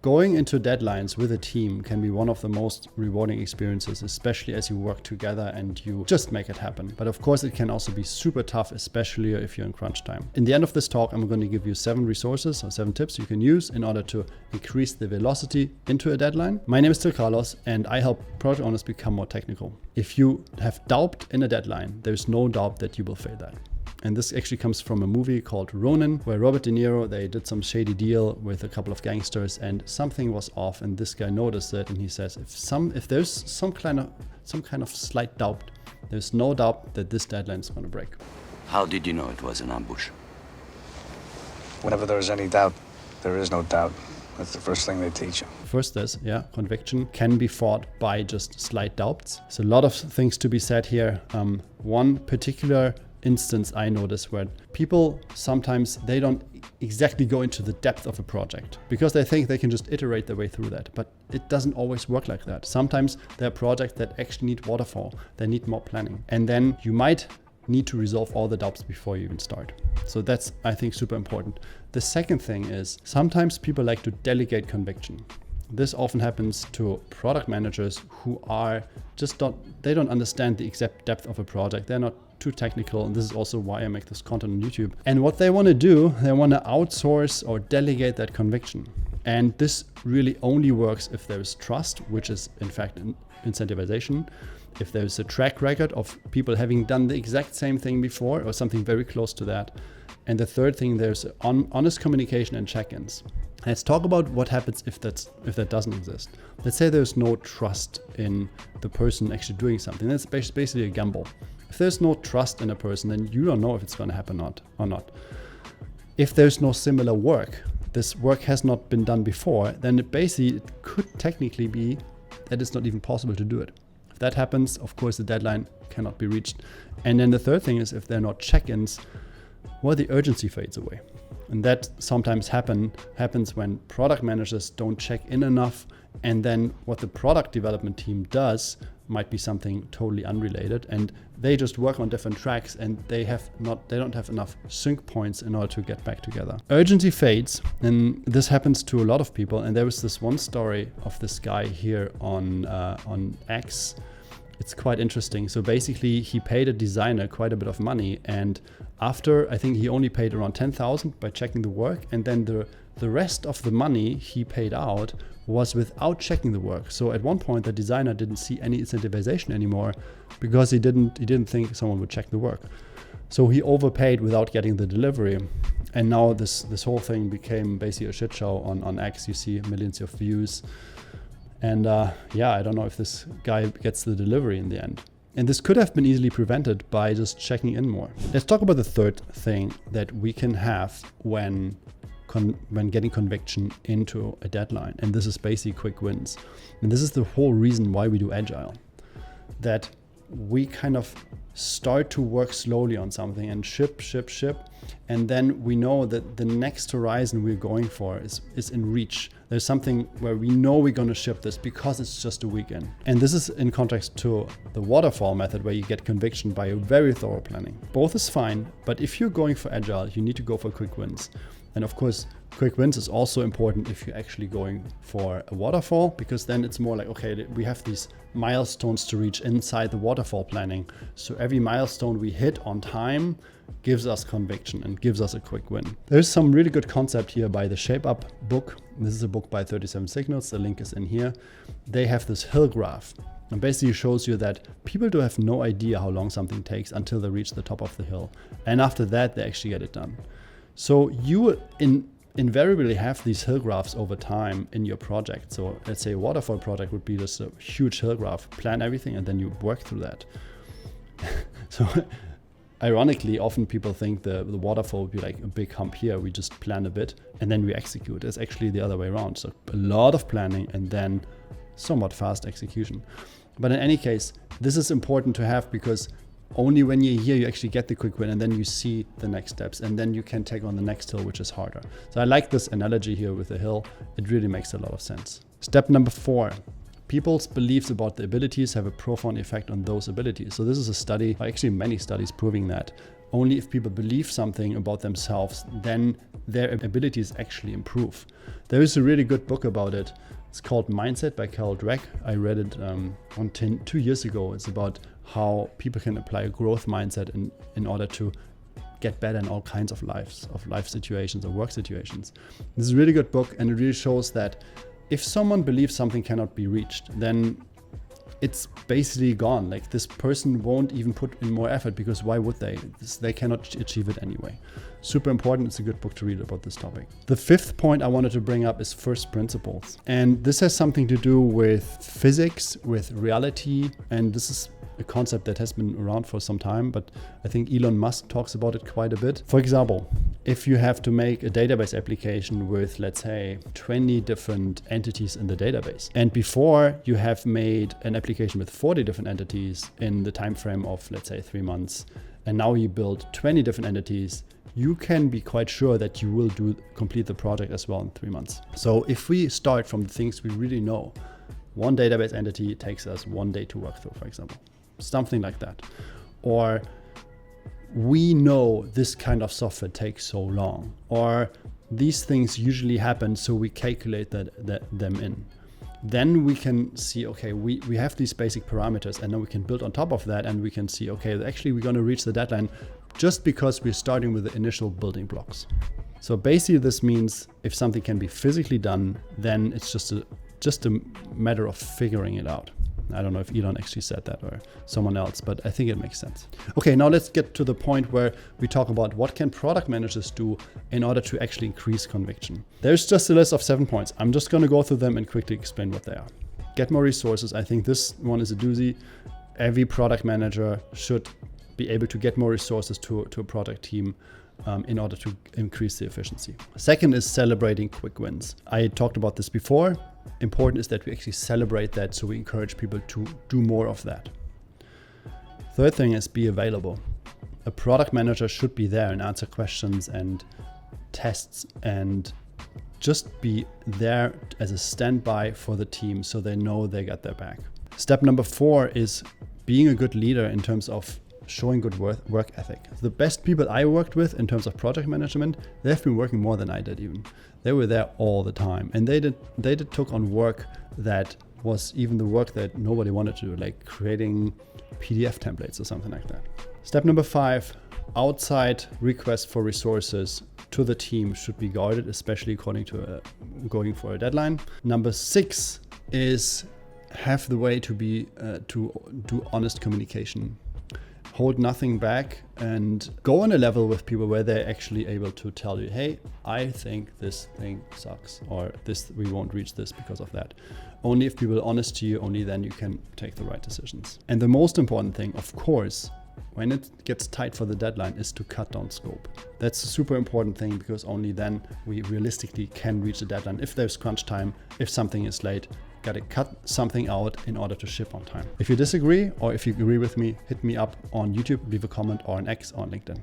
Going into deadlines with a team can be one of the most rewarding experiences, especially as you work together and you just make it happen. But of course, it can also be super tough, especially if you're in crunch time. In the end of this talk, I'm going to give you 7 resources or 7 tips you can use in order to increase the velocity into a deadline. My name is still Carlos, and I help project owners become more technical. If you have doubt in a deadline, there's no doubt that you will fail that. And this actually comes from a movie called Ronin, where Robert De Niro, they did some shady deal with a couple of gangsters and something was off, and this guy noticed it, and he says, if there's some kind of slight doubt, there's no doubt that this deadline is going to break. How did you know it was an ambush? Whenever there is any doubt, there is no doubt. That's the first thing they teach you. First is, conviction can be fought by just slight doubts. So a lot of things to be said here. One particular instance I notice where people sometimes they don't exactly go into the depth of a project because they think they can just iterate their way through that, but it doesn't always work like that. Sometimes there are projects that actually need waterfall, they need more planning, and then you might need to resolve all the doubts before you even start. So that's, I think, super important. The second thing is sometimes people like to delegate conviction. This often happens to product managers who are they don't understand the exact depth of a project. They're not too technical, and this is also why I make this content on YouTube. And what they want to do, they want to outsource or delegate that conviction. And this really only works if there is trust, which is in fact incentivization. If there's a track record of people having done the exact same thing before or something very close to that. And the third thing, there's honest communication and check-ins. Let's talk about what happens if that doesn't exist. Let's say there's no trust in the person actually doing something. That's basically a gamble. If there's no trust in a person, then you don't know if it's going to happen or not. If there's no similar work, this work has not been done before, then it could technically be that it's not even possible to do it. If that happens, of course, the deadline cannot be reached. And then the third thing is if there are not check-ins, well, the urgency fades away. And that sometimes happens when product managers don't check in enough, and then what the product development team does might be something totally unrelated, and they just work on different tracks, and they don't have enough sync points in order to get back together. Urgency fades, and this happens to a lot of people. And there was this one story of this guy here on X. It's quite interesting. So basically, he paid a designer quite a bit of money, and after, I think he only paid around 10,000 by checking the work, and then the rest of the money he paid out was without checking the work. So at one point, the designer didn't see any incentivization anymore because he didn't think someone would check the work. So he overpaid without getting the delivery. And now this whole thing became basically a shit show on X. You see millions of views. And I don't know if this guy gets the delivery in the end. And this could have been easily prevented by just checking in more. Let's talk about the third thing that we can have when getting conviction into a deadline. And this is basically quick wins. And this is the whole reason why we do Agile. That we kind of start to work slowly on something and ship. And then we know that the next horizon we're going for is in reach. There's something where we know we're going to ship this because it's just a weekend. And this is in contrast to the waterfall method, where you get conviction by a very thorough planning. Both is fine, but if you're going for Agile, you need to go for quick wins. And of course, quick wins is also important if you're actually going for a waterfall, because then it's more like, okay, we have these milestones to reach inside the waterfall planning. So every milestone we hit on time gives us conviction and gives us a quick win. There's some really good concept here by the Shape Up book. This is a book by 37 Signals. The link is in here. They have this hill graph. And basically shows you that people do have no idea how long something takes until they reach the top of the hill. And after that, they actually get it done. So you invariably have these hill graphs over time in your project. So let's say a waterfall project would be just a huge hill graph, plan everything, and then you work through that. So ironically, often people think the waterfall would be like a big hump here. We just plan a bit and then we execute. It's actually the other way around. So a lot of planning and then somewhat fast execution. But in any case, this is important to have because only when you're here, you actually get the quick win, and then you see the next steps, and then you can take on the next hill, which is harder. So I like this analogy here with the hill. It really makes a lot of sense. Step number 4. People's beliefs about the abilities have a profound effect on those abilities. So this is a study, actually many studies proving that only if people believe something about themselves, then their abilities actually improve. There is a really good book about it. It's called Mindset by Carol Dweck. I read it 2 years ago. It's about how people can apply a growth mindset in order to get better in all kinds of life situations or work situations. This is a really good book, and it really shows that if someone believes something cannot be reached, then it's basically gone. Like, this person won't even put in more effort, because why would they? They cannot achieve it anyway. Super important. It's a good book to read about this topic. The fifth point I wanted to bring up is first principles. And this has something to do with physics, with reality, and this is a concept that has been around for some time, but I think Elon Musk talks about it quite a bit. For example, if you have to make a database application with, let's say, 20 different entities in the database, and before you have made an application with 40 different entities in the time frame of, let's say, 3 months, and now you build 20 different entities, you can be quite sure that you will complete the project as well in 3 months. So if we start from the things we really know, one database entity takes us 1 day to work through, for example. Something like that. Or we know this kind of software takes so long, or these things usually happen, so we calculate them in. Then we can see, okay, we have these basic parameters, and then we can build on top of that, and we can see, okay, actually we're going to reach the deadline just because we're starting with the initial building blocks. So basically this means if something can be physically done, then it's just a matter of figuring it out. I don't know if Elon actually said that or someone else, but I think it makes sense. Okay, now let's get to the point where we talk about what can product managers do in order to actually increase conviction. There's just a list of 7 points. I'm just going to go through them and quickly explain what they are. Get more resources. I think this one is a doozy. Every product manager should be able to get more resources to a product team in order to increase the efficiency. Second is celebrating quick wins. I talked about this before. Important is that we actually celebrate that, so we encourage people to do more of that. Third thing is be available. A product manager should be there and answer questions and tests and just be there as a standby for the team, so they know they got their back. Step number 4 is being a good leader in terms of showing good work ethic. The best people I worked with in terms of project management, they've been working more than I did even. They were there all the time, and they took on work that was even the work that nobody wanted to do, like creating PDF templates or something like that. Step number 5, outside requests for resources to the team should be guarded, especially according to going for a deadline. Number 6 is have the way to do honest communication. Hold nothing back and go on a level with people where they're actually able to tell you, hey, I think this thing sucks, or we won't reach this because of that. Only if people are honest to you, only then you can take the right decisions. And the most important thing, of course, when it gets tight for the deadline, is to cut down scope. That's a super important thing, because only then we realistically can reach the deadline. If there's crunch time, if something is late, gotta cut something out in order to ship on time. If you disagree, or if you agree with me, hit me up on YouTube, leave a comment, or an X on LinkedIn.